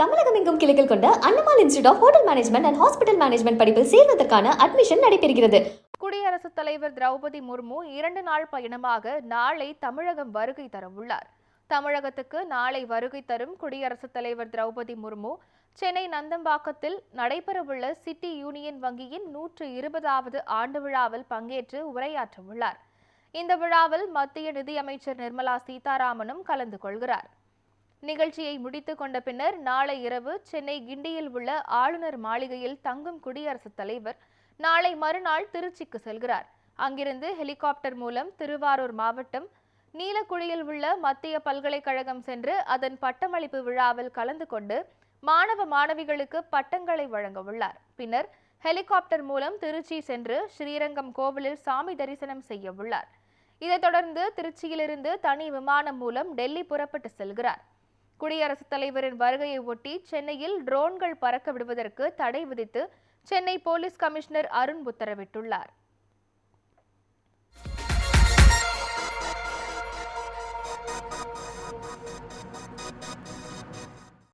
தமிழகம் எங்கும் கிளைகள் கொண்ட Annamal institute of hotel management and hospital management படிப்பில் சேர்வதற்கான அட்மிஷன் நடைபெறுகிறது. குடியரசுத் தலைவர் திரௌபதி முர்மு 2 நாள் பயணமாக நாளை தமிழகம் வருகை தரவுள்ளார். தமிழகத்துக்கு நாளை வருகை தரும் குடியரசுத் தலைவர் திரௌபதி முர்மு சென்னை நந்தம்பாக்கத்தில் நடைபெறவுள்ள சிட்டி யூனியன் வங்கியின் 120வது ஆண்டு விழாவில் பங்கேற்று உரையாற்றவுள்ளார். இந்த விழாவில் மத்திய நிதியமைச்சர் நிர்மலா சீதாராமனும் கலந்து கொள்கிறார். நிகழ்ச்சியை முடித்துக் கொண்ட பின்னர் நாளை இரவு சென்னை கிண்டியில் உள்ள ஆளுநர் மாளிகையில் தங்கும் குடியரசுத் தலைவர் நாளை மறுநாள் திருச்சிக்கு செல்கிறார். அங்கிருந்து ஹெலிகாப்டர் மூலம் திருவாரூர் மாவட்டம் நீலக்குழியில் உள்ள மத்திய பல்கலைக்கழகம் சென்று அதன் பட்டமளிப்பு விழாவில் கலந்து கொண்டு மாணவ மாணவிகளுக்கு பட்டங்களை வழங்க உள்ளார். பின்னர் ஹெலிகாப்டர் மூலம் திருச்சி சென்று ஸ்ரீரங்கம் கோவிலில் சாமி தரிசனம் செய்ய உள்ளார். இதைத் தொடர்ந்து திருச்சியிலிருந்து தனி விமானம் மூலம் டெல்லி புறப்பட்டு செல்கிறார். குடியரசுத் தலைவரின் வருகையை ஒட்டி சென்னையில் ட்ரோன்கள் பறக்க விடுவதற்கு தடை விதித்து சென்னை போலீஸ் கமிஷனர் அருண் உத்தரவிட்டுள்ளார்.